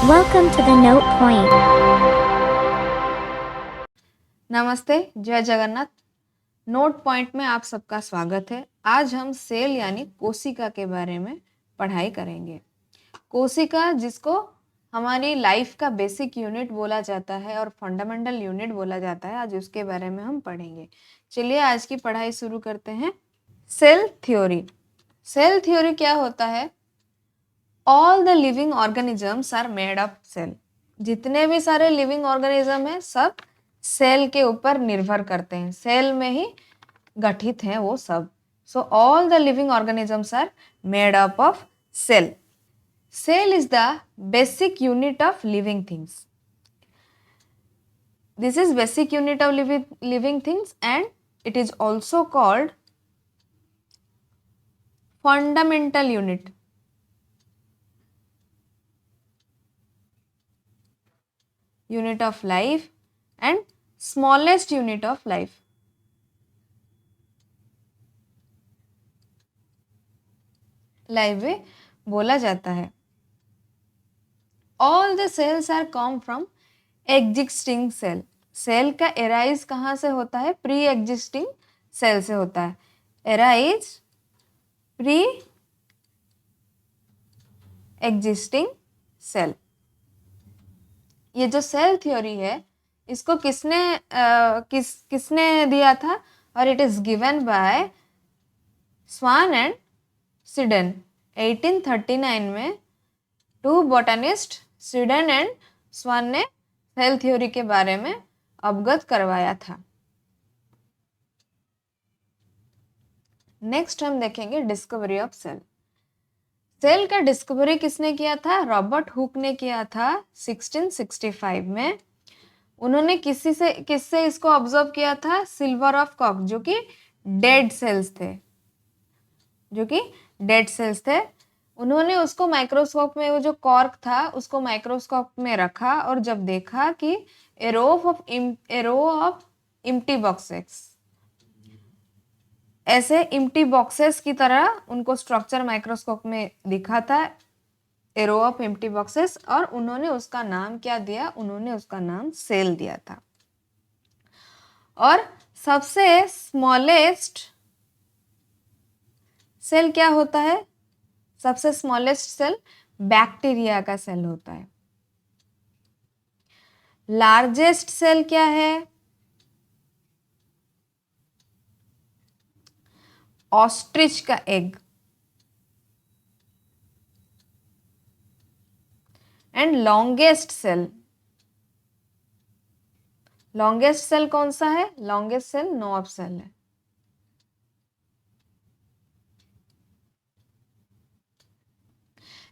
Welcome to the Note Point. नमस्ते, जय Jagannath. Note point में आप सबका स्वागत है। आज हम सेल यानी कोशिका के बारे में पढ़ाई करेंगे। कोशिका जिसको हमारी लाइफ का बेसिक यूनिट बोला जाता है और फंडामेंटल यूनिट बोला जाता है, आज उसके बारे में हम पढ़ेंगे। चलिए आज की पढ़ाई शुरू करते हैं। Cell theory. सेल थ्योरी क्या होता है? All the living organisms are made of cell. जितने भी सारे लिविंग ऑर्गेनिज्म है सब सेल के ऊपर निर्भर करते हैं, सेल में ही गठित हैं वो सब। So all the living organisms are made up of cell. Cell is the basic unit of living things. This is basic unit of living things and it is also called fundamental unit. Unit of life and smallest unit of life. Life में बोला जाता है। All the cells are come from existing cell. Cell का arise कहाँ से होता है? Pre existing cell से होता है। Arise pre existing cell. ये जो सेल थ्योरी है इसको किसने दिया था? और it is given by Schwann and Schleiden. 1839 में two botanist Schleiden and Schwann ने सेल थ्योरी के बारे में अवगत करवाया था। नेक्स्ट हम देखेंगे डिस्कवरी ऑफ सेल। सेल का डिस्कवरी किसने किया था? रॉबर्ट हुक ने किया था 1665 में। उन्होंने किससे इसको ऑब्जर्व किया था? सिल्वर ऑफ कॉक, जो कि डेड सेल्स थे। उन्होंने उसको माइक्रोस्कोप में, वो जो कॉर्क था उसको माइक्रोस्कोप में रखा और जब देखा कि ए रो ऑफ एम्प्टी बॉक्सेस, ऐसे एम्प्टी बॉक्सेस की तरह उनको स्ट्रक्चर माइक्रोस्कोप में दिखा था, ए रो ऑफ एम्प्टी बॉक्सेस, और उन्होंने उसका नाम क्या दिया? उन्होंने उसका नाम सेल दिया था। और सबसे स्मॉलेस्ट सेल क्या होता है? सबसे स्मॉलेस्ट सेल बैक्टीरिया का सेल होता है। लार्जेस्ट सेल क्या है? ऑस्ट्रिच का एग। एंड लॉन्गेस्ट सेल कौन सा है? लॉन्गेस्ट सेल नॉब सेल है।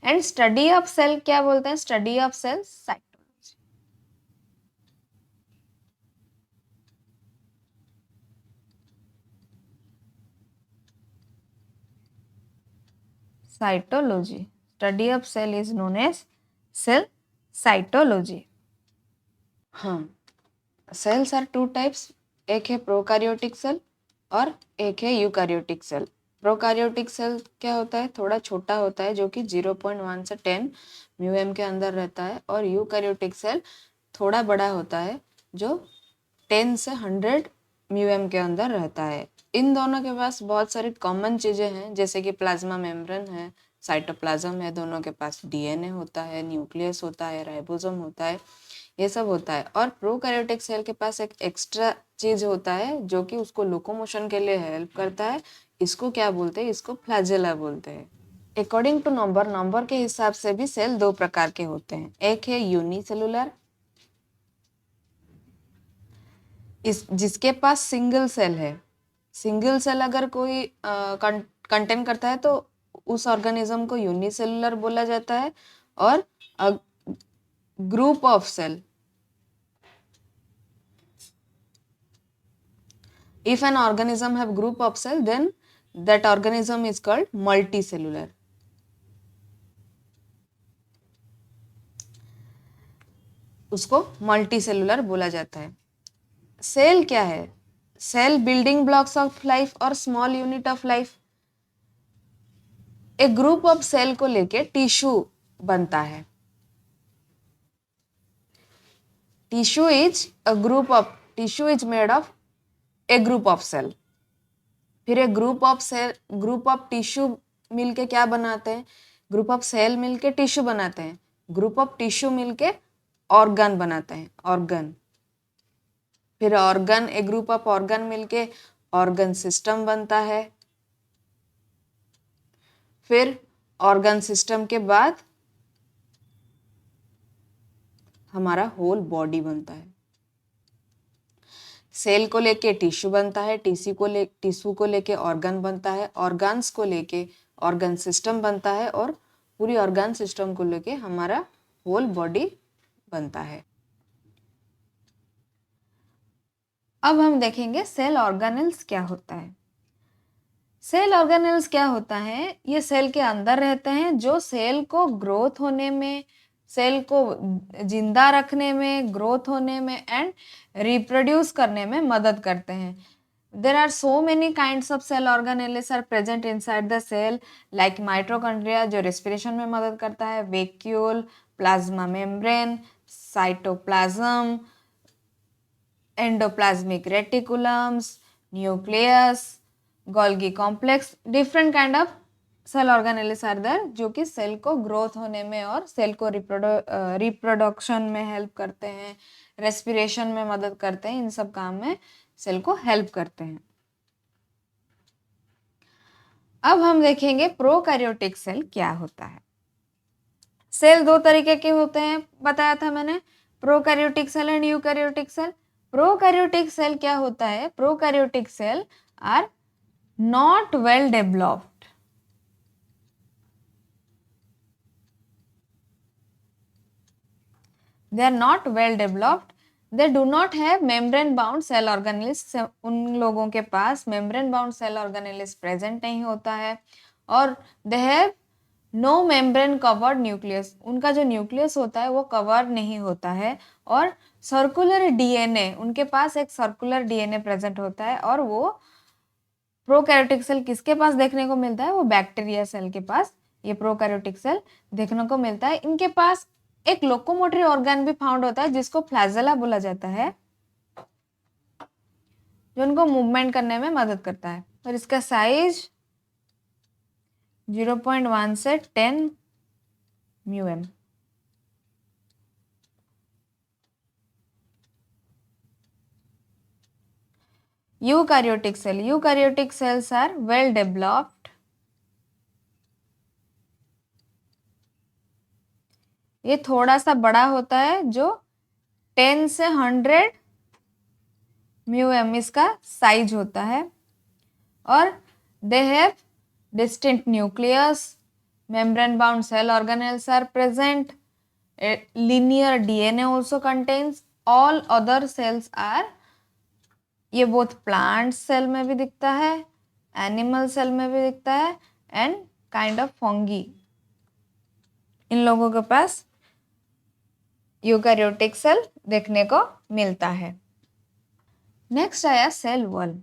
एंड स्टडी ऑफ सेल क्या बोलते हैं? Study of cell cytology. Cytology, study of cell is known as cell cytology. हाँ, सेल्स आर टू टाइप्स। एक है प्रोकैरियोटिक सेल और एक है यूकैरियोटिक सेल। प्रोकैरियोटिक सेल क्या होता है? थोड़ा छोटा होता है, जो कि 0.1 से 10 म्यूएम के अंदर रहता है। और यूकैरियोटिक सेल थोड़ा बड़ा होता है, जो 10 से 100 म्यूएम के अंदर रहता है। इन दोनों के पास बहुत सारी कॉमन चीज़ें हैं, जैसे कि प्लाज्मा मेम्ब्रेन है, साइटोप्लाज्म है, दोनों के पास डीएनए होता है, न्यूक्लियस होता है, राइबोसोम होता है, ये सब होता है। और प्रोकैरियोटिक सेल के पास एक एक्स्ट्रा चीज होता है जो कि उसको लोकोमोशन के लिए हेल्प करता है। इसको क्या बोलते हैं? इसको फ्लैजेला बोलते हैं। अकॉर्डिंग टू नंबर के हिसाब से भी सेल दो प्रकार के होते हैं। एक है यूनिसेलुलर, जिसके पास सिंगल सेल है। सिंगल सेल अगर कोई कंटेन करता है तो उस ऑर्गेनिज्म को यूनिसेलुलर बोला जाता है। और group of cell, if an organism have group of cell, then that organism is called multicellular. उसको मल्टीसेलुलर बोला जाता है। सेल क्या है? Cell building blocks of life और स्मॉल यूनिट ऑफ लाइफ। एक ग्रुप ऑफ सेल को लेके टिश्यू बनता है। Tissue is made of a group of cell. फिर एक ग्रुप ऑफ टिश्यू मिलके क्या बनाते हैं? ग्रुप ऑफ सेल मिलके टिश्यू बनाते हैं, ग्रुप ऑफ टिश्यू मिलके ऑर्गन बनाते हैं, ऑर्गन। फिर ऑर्गन, एक ग्रुप ऑफ ऑर्गन मिलके ऑर्गन सिस्टम बनता है। फिर ऑर्गन सिस्टम के बाद हमारा होल बॉडी बनता है। सेल को लेके टिश्यू बनता है, टिश्यू को लेके ऑर्गन बनता है, ऑर्गन्स को लेके ऑर्गन सिस्टम बनता है, और पूरी ऑर्गन सिस्टम को लेके हमारा होल बॉडी बनता है। अब हम देखेंगे सेल ऑर्गेनेल्स क्या होता है। सेल ऑर्गेनेल्स क्या होता है? ये सेल के अंदर रहते हैं, जो सेल को ग्रोथ होने में, सेल को जिंदा रखने में, ग्रोथ होने में एंड रिप्रोड्यूस करने में मदद करते हैं। There are so many kinds of cell organelles are present inside the cell, like mitochondria जो respiration में मदद करता है, vacuole, plasma membrane, cytoplasm, endoplasmic reticulums, nucleus, Golgi complex, different kind of cell organelles are there, जो कि cell को growth होने में और सेल को रिप्रोडक्शन में हेल्प करते हैं, रेस्पिरेशन में मदद करते हैं, इन सब काम में सेल को हेल्प करते हैं। अब हम देखेंगे प्रोकैरियोटिक सेल क्या होता है। सेल दो तरीके के होते हैं, बताया था मैंने, prokaryotic cell and eukaryotic cell. Prokaryotic cell क्या होता है? Prokaryotic cell are not well developed. They are not well developed. They do not have membrane bound cell organelles. उन लोगों के पास membrane bound cell organelles present नहीं होता है, और they have no membrane covered nucleus. उनका जो न्यूक्लियस होता है वो कवर नहीं होता है, और सर्कुलर डीएनए, उनके पास एक सर्कुलर डीएनए प्रेजेंट होता है। और वो प्रोकैरियोटिक सेल किसके पास देखने को मिलता है? वो बैक्टीरिया सेल के पास ये प्रोकैरियोटिक सेल देखने को मिलता है। इनके पास एक लोकोमोटरी ऑर्गन भी फाउंड होता है, जिसको फ्लैजेला बोला जाता है, जो उनको मूवमेंट करने में मदद करता है। और इसका साइज 0.1 से 10 μm। Eukaryotic cells are well developed. ये थोड़ा सा बड़ा होता है, जो 10 से 100 μm इसका साइज होता है, और they have distinct nucleus, membrane bound cell organelles are present, a linear DNA also contains, all other cells are, ये बोथ प्लांट सेल में भी दिखता है, एनिमल सेल में भी दिखता है, एंड काइंड ऑफ फंगी, इन लोगों के पास यूकैरियोटिक सेल देखने को मिलता है। नेक्स्ट आया cell wall.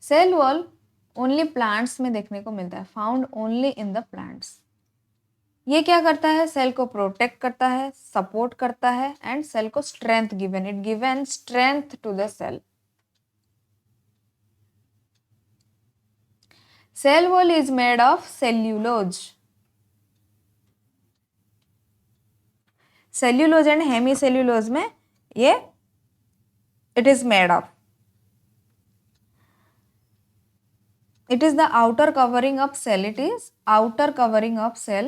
Cell wall only plants में देखने को मिलता है, found only in the plants. ये क्या करता है? सेल को प्रोटेक्ट करता है, सपोर्ट करता है, एंड सेल को strength given, it given strength to the cell. Cell wall is made of cellulose. Cellulose and hemicellulose में ये it is made of. It is the outer covering of cell. It is outer covering of cell,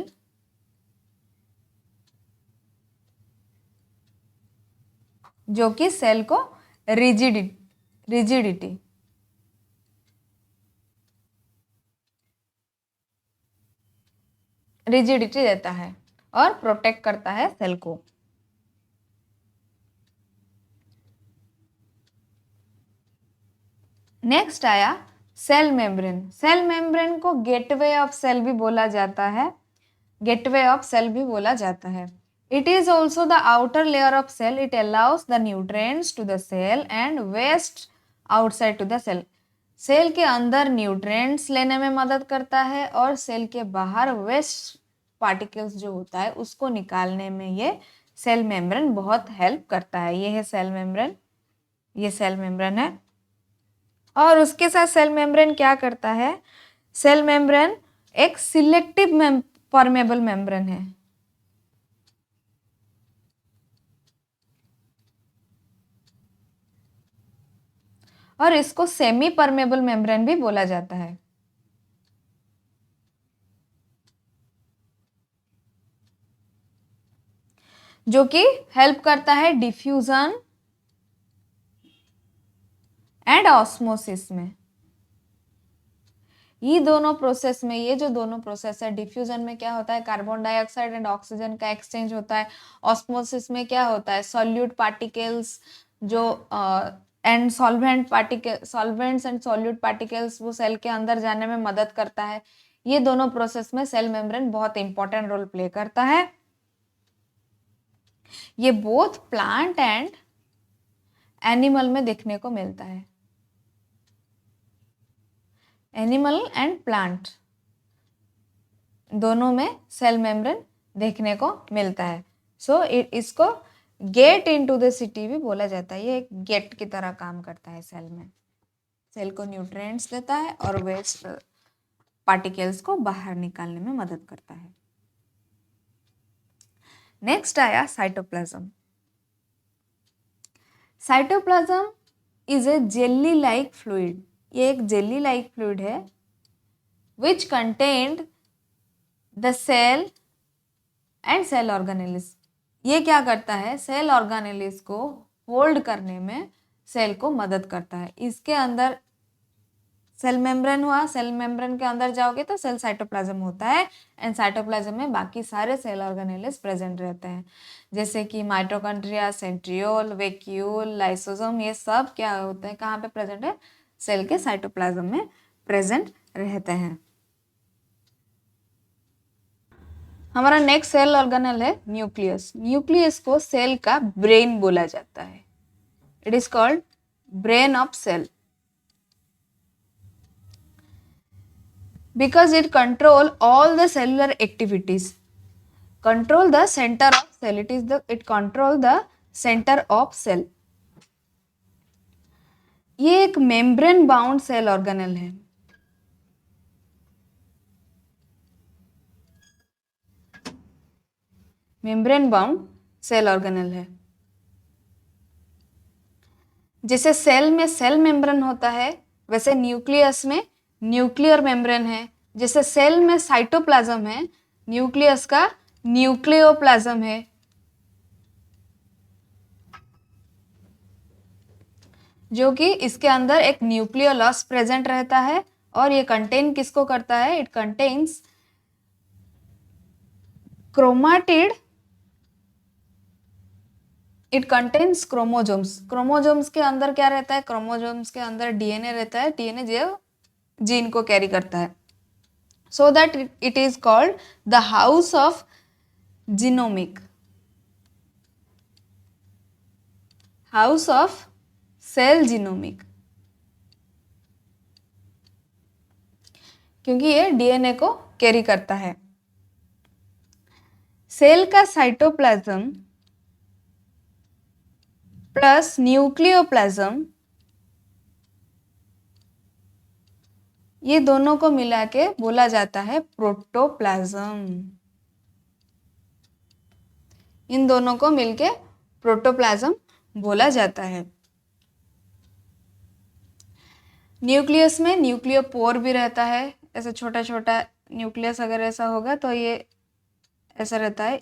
जो कि cell को rigidity देता है और protect करता है सेल को। नेक्स्ट आया सेल मेम्ब्रेन। सेल मेम्ब्रेन को गेटवे ऑफ सेल भी बोला जाता है, गेटवे ऑफ सेल भी बोला जाता है। It is also the outer layer of cell. It allows the nutrients to the cell and waste outside to the cell. Cell के अंदर न्यूट्रिएंट्स लेने में मदद करता है, और सेल के बाहर वेस्ट पार्टिकल्स जो होता है उसको निकालने में ये सेल मेम्ब्रेन बहुत हेल्प करता है। ये है सेल मेम्ब्रेन, ये सेल मेम्ब्रेन है। और उसके साथ सेल मेम्ब्रेन क्या करता है, सेल मेम्ब्रेन एक सिलेक्टिव परमेबल मेम्ब्रेन है। और इसको सेमी परमेबल मेम्ब्रेन भी बोला जाता है। जो कि हेल्प करता है डिफ्यूजन एंड ऑस्मोसिस में। ये दोनों प्रोसेस में, ये जो दोनों प्रोसेस है, डिफ्यूजन में क्या होता है, कार्बन डाइऑक्साइड एंड ऑक्सीजन का एक्सचेंज होता है। ऑस्मोसिस में क्या होता है, सॉल्यूट पार्टिकल्स जो and solvents and solute particles वो सेल के अंदर जाने में मदद करता है। ये दोनों प्रोसेस में सेल मेम्ब्रेन बहुत इंपॉर्टेंट रोल प्ले करता है। ये बोथ प्लांट एंड एनिमल में देखने को मिलता है। एनिमल एंड प्लांट दोनों में सेल मेम्ब्रेन देखने को मिलता है। सो इसको गेट इनटू द सिटी भी बोला जाता है। ये एक गेट की तरह काम करता है सेल में। सेल को न्यूट्रिएंट्स देता है और वेस्ट पार्टिकल्स को बाहर निकालने में मदद करता है। नेक्स्ट आया cytoplasm. Cytoplasm is a jelly like fluid. ये एक जेली लाइक फ्लूइड है which contained the cell and cell organelles. ये क्या करता है, सेल ऑर्गेनेलिस को होल्ड करने में सेल को मदद करता है। इसके अंदर सेल मेम्ब्रेन हुआ, सेल मेम्ब्रेन के अंदर जाओगे तो सेल साइटोप्लाज्म होता है एंड साइटोप्लाज्म में बाकी सारे सेल ऑर्गेनेलिस प्रेजेंट रहते हैं, जैसे कि माइटोकॉन्ड्रिया, सेंट्रियोल, वैक्यूल, लाइसोसोम। ये सब क्या होते हैं, कहाँ पे प्रेजेंट है, सेल के साइटोप्लाज्म में प्रेजेंट रहते हैं। हमारा नेक्स्ट सेल ऑर्गेनेल है न्यूक्लियस। न्यूक्लियस को सेल का ब्रेन बोला जाता है। It is called brain of cell because it control all the cellular activities, control the center of cell. It control the center of cell. ये एक membrane bound cell organelle है। Membrane bound cell organelle है। जैसे cell में cell membrane होता है वैसे nucleus में न्यूक्लियर मेम्ब्रेन है। जैसे सेल में साइटोप्लाज्म है, न्यूक्लियस का न्यूक्लियोप्लाज्म है। जो कि इसके अंदर एक न्यूक्लियोलस प्रेजेंट रहता है और ये कंटेन किसको करता है, it contains chromatid, it contains chromosomes. Chromosomes के अंदर क्या रहता है, क्रोमोजोम्स के अंदर डीएनए रहता है। डीएनए जो जीन को कैरी करता है। So that it is called the house of genomic, house of cell genomic, क्योंकि ये डीएनए को कैरी करता है। सेल का साइटोप्लाज्म प्लस न्यूक्लियोप्लाज्म, ये दोनों को मिला के बोला जाता है प्रोटोप्लाज्म। इन दोनों को मिलके प्रोटोप्लाज्म बोला जाता है। न्यूक्लियस में न्यूक्लियोपोर भी रहता है। ऐसा छोटा छोटा न्यूक्लियस अगर ऐसा होगा तो ये ऐसा रहता है।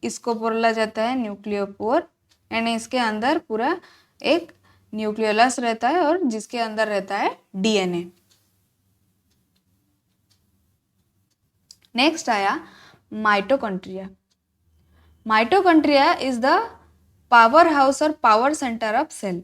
इसको बोला जाता है न्यूक्लियोपोर। एंड इसके अंदर पूरा एक न्यूक्लियोलस रहता है और जिसके अंदर रहता है डीएनए। नेक्स्ट आया mitochondria. Mitochondria is the power house और पावर सेंटर ऑफ सेल।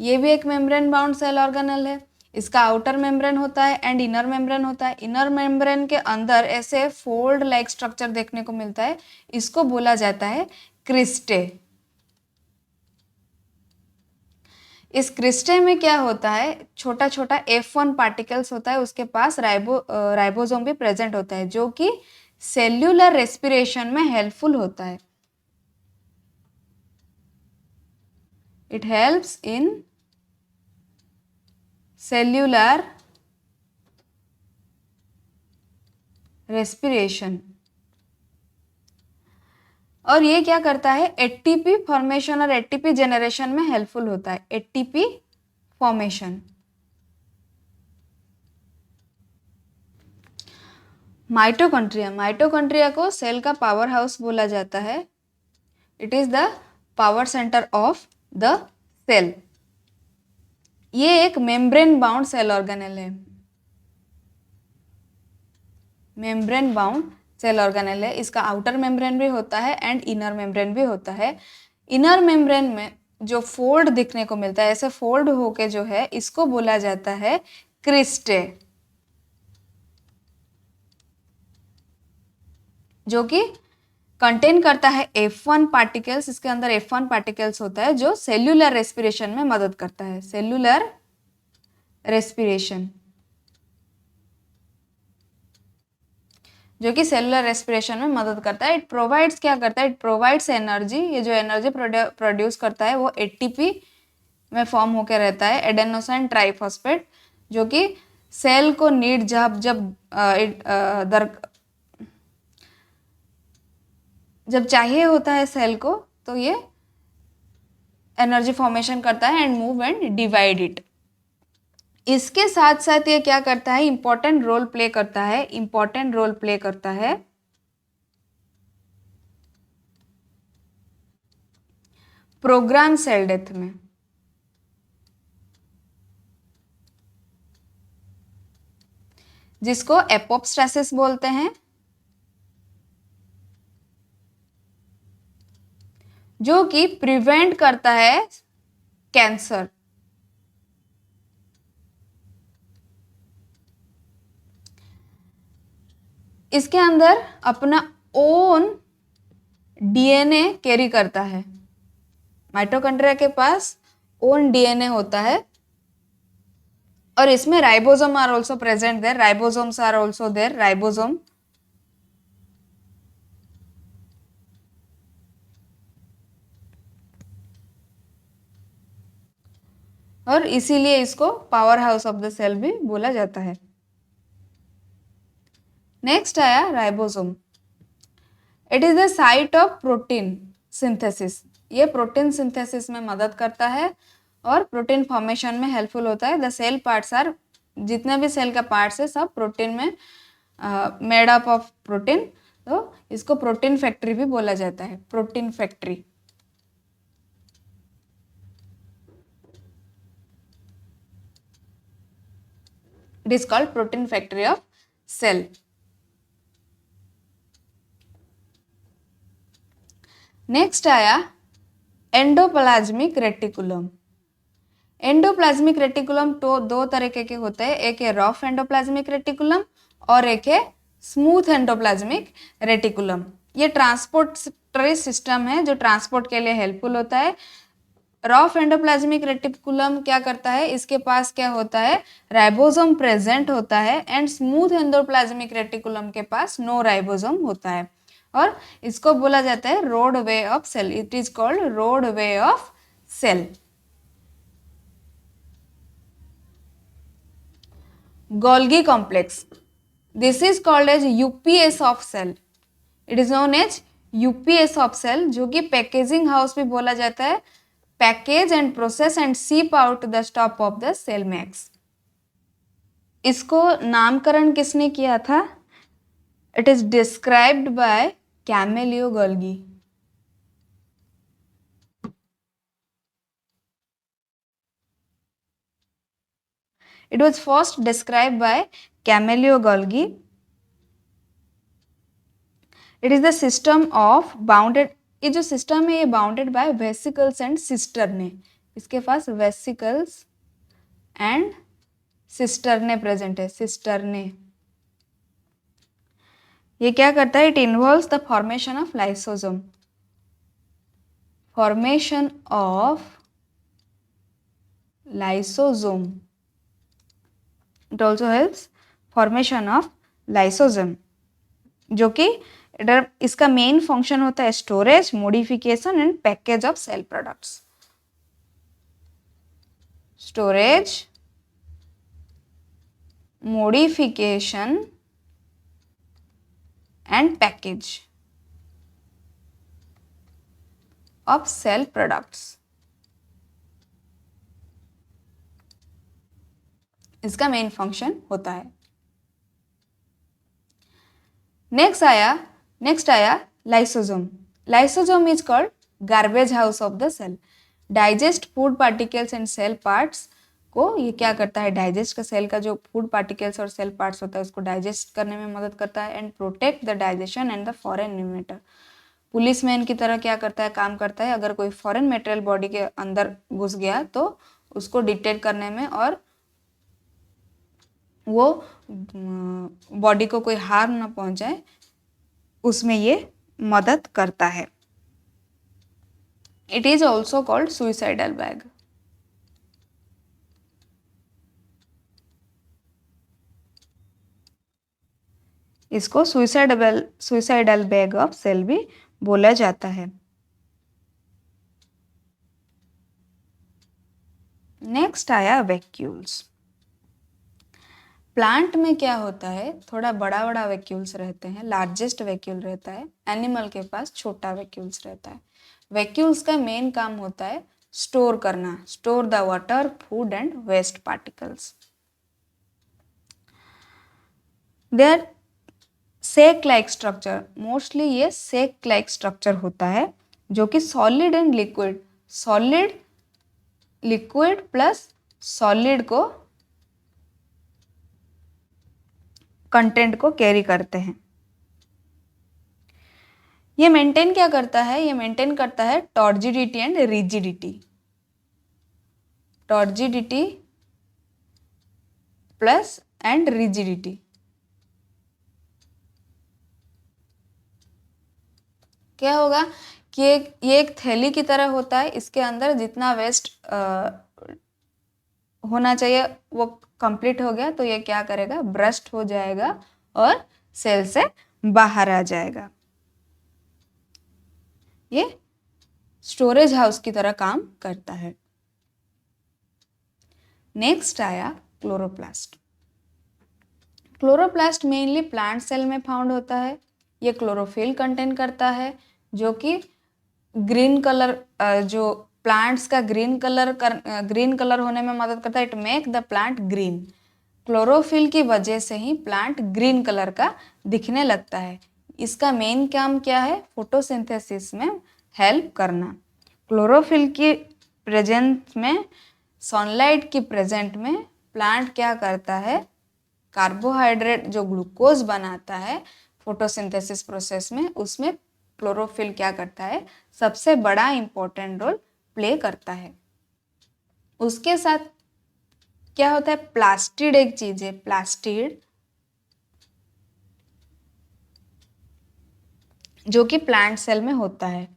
ये भी एक मेम्ब्रेन बाउंड सेल ऑर्गेनेल है। इसका आउटर मेम्ब्रेन होता है एंड इनर मेम्ब्रेन होता है। इनर मेम्ब्रेन के अंदर ऐसे फोल्ड लाइक स्ट्रक्चर देखने को मिलता है। इसको बोला जाता है क्रिस्टे। इस क्रिस्टे में क्या होता है, छोटा छोटा F1 पार्टिकल्स होता है। उसके पास राइबोसोम भी प्रेजेंट होता है जो कि सेल्यूलर रेस्पिरेशन में हेल्पफुल होता है। It helps in cellular respiration. और ये क्या करता है, एटीपी फॉर्मेशन और एटीपी जनरेशन में हेल्पफुल होता है। ATP formation. माइटोकॉन्ड्रिया, माइटोकॉन्ड्रिया को सेल का पावर हाउस बोला जाता है। It is the power centre of the cell. ये एक मेम्ब्रेन बाउंड सेल ऑर्गेनेल है। मेम्ब्रेन बाउंड सेल ऑर्गेनेल है। इसका आउटर मेम्ब्रेन भी होता है एंड इनर मेम्ब्रेन भी होता है। इनर मेम्ब्रेन में जो फोल्ड दिखने को मिलता है, ऐसे फोल्ड होके जो है, इसको बोला जाता है क्रिस्टे, जो कि कंटेन करता है F1 पार्टिकल्स। इसके अंदर F1 पार्टिकल्स होता है जो सेल्यूलर रेस्पिरेशन में मदद करता है। सेल्यूलर रेस्पिरेशन, जो कि सेलुलर रेस्पिरेशन में मदद करता है। इट प्रोवाइड्स, क्या करता है, इट प्रोवाइड्स एनर्जी। ये जो एनर्जी प्रोड्यूस करता है वो एटीपी में फॉर्म होकर रहता है, एडेनोसिन ट्राइफॉस्फेट, जो कि सेल को नीड जब चाहिए होता है सेल को, तो ये एनर्जी फॉर्मेशन करता है and move and divide it. इसके साथ साथ ये क्या करता है, इंपॉर्टेंट रोल प्ले करता है। इंपॉर्टेंट रोल प्ले करता है प्रोग्राम सेल डेथ में। जिसको एपोप्स्टासिस बोलते हैं, जो कि प्रिवेंट करता है कैंसर। इसके अंदर अपना ओन डीएनए कैरी करता है। माइटोकॉन्ड्रिया के पास ओन डीएनए होता है और इसमें ribosome are also present there. Ribosomes are also there. Ribosome और इसीलिए इसको powerhouse of the cell भी बोला जाता है। नेक्स्ट आया ribosome. It is the site of protein synthesis. ये प्रोटीन सिंथेसिस में मदद करता है और प्रोटीन फॉर्मेशन में हेल्पफुल होता है। द सेल पार्ट्स आर, जितने भी सेल का पार्ट्स है सब प्रोटीन में मेड अप ऑफ प्रोटीन, तो इसको प्रोटीन फैक्ट्री भी बोला जाता है। Protein factory. It is called protein factory of cell. Next आया एंडोप्लाज्मिक रेटिकुलम। एंडोप्लाज्मिक रेटिकुलम तो दो तरीके के होते हैं, एक है रफ एंडोप्लाज्मिक रेटिकुलम और एक है स्मूथ एंडोप्लाज्मिक रेटिकुलम। ये ट्रांसपोर्टरी सिस्टम है जो ट्रांसपोर्ट के लिए हेल्पफुल होता है। रफ एंडोप्लाज्मिक रेटिकुलम क्या करता है, इसके पास क्या होता है, राइबोसोम प्रेजेंट होता है एंड स्मूथ एंडोप्लाज्मिक रेटिकुलम के पास नो राइबोसोम होता है और इसको बोला जाता है road way of cell. It is called road way of cell. Golgi complex, this is called as UPS of cell. It is known as UPS of cell, जो कि पैकेजिंग हाउस भी बोला जाता है। Package and process and seep out the stop of the cell max. इसको नामकरण किसने किया था? It is described by Camillo Golgi. It was first described by Camillo Golgi. It is the system of bounded, ये जो system है ये bounded by vesicles and सिस्टरने। इसके पास वेसिकल्स एंड सिस्टरने प्रेजेंट है। सिस्टरने ये क्या करता है, it involves the formation of lysosome. Formation of lysosome. It also helps formation of lysosome. जो कि इसका मेन फंक्शन होता है storage, modification and package of cell products. Storage, modification and package of cell products। इसका main function होता है। Next आया lysosome. Lysosome is called garbage house of the cell. Digest food particles and cell parts को ये क्या करता है, digest का सेल का जो फूड पार्टिकल्स और सेल पार्ट्स होता है उसको डाइजेस्ट करने में मदद करता है and protect the digestion and the foreign matter. Policeman की तरह क्या करता है, काम करता है। अगर कोई फॉरेन मटेरियल बॉडी के अंदर घुस गया तो उसको डिटेक्ट करने में और वो बॉडी को कोई हार्म ना पहुंचाए उसमें ये मदद करता है। It is also called suicidal bag. इसको सुइसाइडल बैग ऑफ सेल भी बोला जाता है। नेक्स्ट आया वैक्यूल्स। प्लांट में क्या होता है, थोड़ा बड़ा बड़ा वैक्यूल्स रहते हैं, लार्जेस्ट वैक्यूल रहता है। एनिमल के पास छोटा वैक्यूल्स रहता है। वैक्यूल्स का मेन काम होता है स्टोर करना, store the water, food and waste particles. There sac like structure, mostly ये सेक लाइक स्ट्रक्चर होता है जो कि solid and liquid, solid liquid plus solid को कंटेंट को कैरी करते हैं। ये मेंटेन क्या करता है, ये मेंटेन करता है turgidity and rigidity. Turgidity plus and rigidity. क्या होगा कि ये एक थैली की तरह होता है, इसके अंदर जितना वेस्ट होना चाहिए वो कंप्लीट हो गया तो ये क्या करेगा, ब्रस्ट हो जाएगा और सेल से बाहर आ जाएगा। ये स्टोरेज हाउस की तरह काम करता है। नेक्स्ट आया chloroplast. Chloroplast mainly plant cell में फाउंड होता है। ये क्लोरोफिल कंटेन करता है जो कि ग्रीन कलर, जो प्लांट्स का ग्रीन कलर होने में मदद करता है। It make the plant green. Chlorophyll की वजह से ही प्लांट ग्रीन कलर का दिखने लगता है। इसका मेन काम क्या है, फोटोसिंथेसिस में हेल्प करना। क्लोरोफिल की प्रेजेंस में, सनलाइट की प्रेजेंट में प्लांट क्या करता है, कार्बोहाइड्रेट जो ग्लूकोज बनाता है फोटोसिंथेसिस प्रोसेस में, उसमें क्लोरोफिल क्या करता है, सबसे बड़ा इंपॉर्टेंट रोल प्ले करता है। उसके साथ क्या होता है, प्लास्टिड एक चीज है, प्लास्टिड जो कि प्लांट सेल में होता है।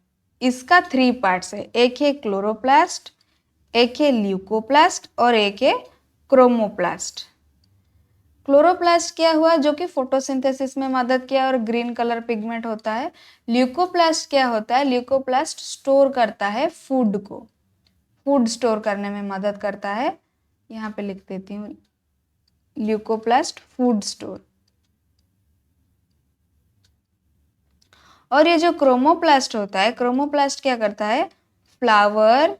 इसका 3 पार्ट्स है, एक है क्लोरोप्लास्ट, एक है ल्यूकोप्लास्ट और एक है क्रोमोप्लास्ट। क्लोरोप्लास्ट क्या हुआ, जो कि फोटोसिंथेसिस में मदद किया और ग्रीन कलर पिगमेंट होता है। ल्यूकोप्लास्ट क्या होता है, ल्यूकोप्लास्ट स्टोर करता है फूड को, फूड स्टोर करने में मदद करता है। यहाँ पे लिख देती हूँ, ल्यूकोप्लास्ट फूड स्टोर। और ये जो क्रोमोप्लास्ट होता है, क्रोमोप्लास्ट क्या करता है, फ्लावर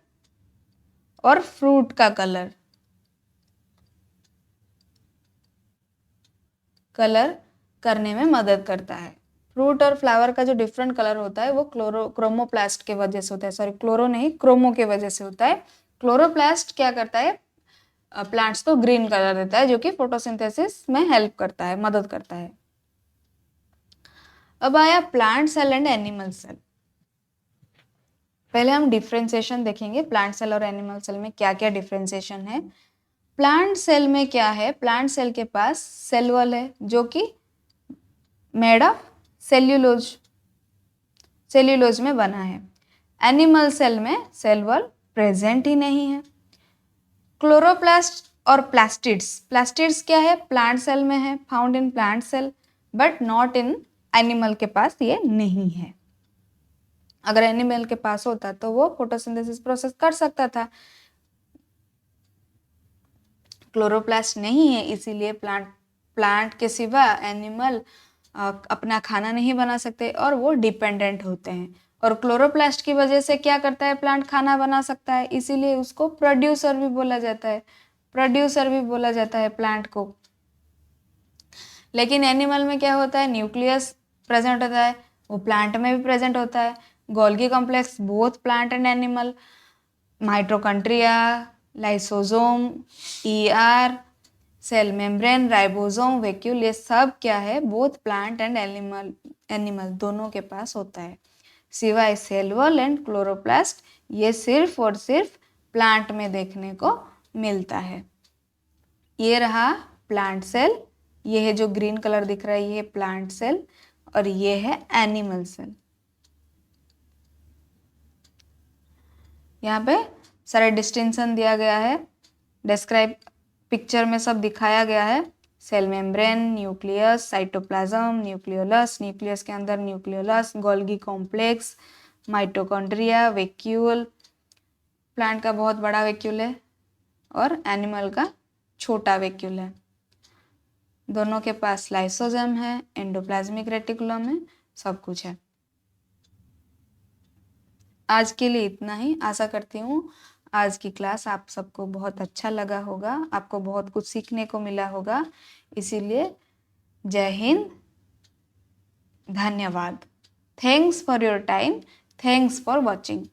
और फ्रूट का कलर करने में मदद करता है। फ्रूट और फ्लावर का जो डिफरेंट कलर होता है वो क्रोमोप्लास्ट के वजह से होता है, सॉरी क्लोरो नहीं, क्रोमो के वजह से होता है। क्लोरोप्लास्ट क्या करता है, प्लांट्स को ग्रीन कलर देता है जो कि फोटोसिंथेसिस में हेल्प करता है, मदद करता है। अब आया plant cell and animal cell. पहले हम डिफरेंशिएशन देखेंगे, प्लांट सेल और एनिमल सेल में क्या क्या डिफरेंशिएशन है। प्लांट सेल में क्या है, प्लांट सेल के पास सेल वॉल है जो कि मेड ऑफ सेल्यूलोज में बना है। एनिमल सेल में सेल वॉल प्रेजेंट ही नहीं है। क्लोरोप्लास्ट और प्लास्टिड्स क्या है, प्लांट सेल में है, found in plant cell but not in animal के पास ये नहीं है। अगर एनिमल के पास होता तो वो फोटोसिंथेसिस प्रोसेस कर सकता था। क्लोरोप्लास्ट नहीं है, इसीलिए प्लांट के सिवा एनिमल अपना खाना नहीं बना सकते और वो डिपेंडेंट होते हैं। और क्लोरोप्लास्ट की वजह से क्या करता है, प्लांट खाना बना सकता है, इसीलिए उसको प्रोड्यूसर भी बोला जाता है। प्रोड्यूसर भी बोला जाता है प्लांट को। लेकिन एनिमल में क्या होता है, न्यूक्लियस प्रेजेंट होता है, वो प्लांट में भी प्रेजेंट होता है। Golgi complex both plant and animal, mitochondria, lysosome, ER, cell membrane, ribosome, vacuole, ये सब क्या है, बोथ प्लांट एंड एनिमल दोनों के पास होता है। सिवाय सेल वॉल एंड क्लोरोप्लास्ट, ये सिर्फ और सिर्फ प्लांट में देखने को मिलता है। ये रहा प्लांट सेल, ये है जो ग्रीन कलर दिख रहा है, ये है प्लांट सेल, और ये है एनिमल सेल। यहाँ पे सारे डिस्टिंक्शन दिया गया है, डिस्क्राइब पिक्चर में सब दिखाया गया है। Cell membrane, nucleus, cytoplasm, nucleolus, nucleus के अंदर nucleolus, Golgi complex, mitochondria, vacuole, plant का बहुत बड़ा वैक्यूल है और एनिमल का छोटा वैक्यूल है। दोनों के पास लाइसोसोम है, एंडोप्लाज्मिक रेटिकुलम है, सब कुछ है। आज के लिए इतना ही। आशा करती हूँ आज की क्लास आप सबको बहुत अच्छा लगा होगा, आपको बहुत कुछ सीखने को मिला होगा। इसीलिए जय हिंद, धन्यवाद। Thanks for your time, thanks for watching.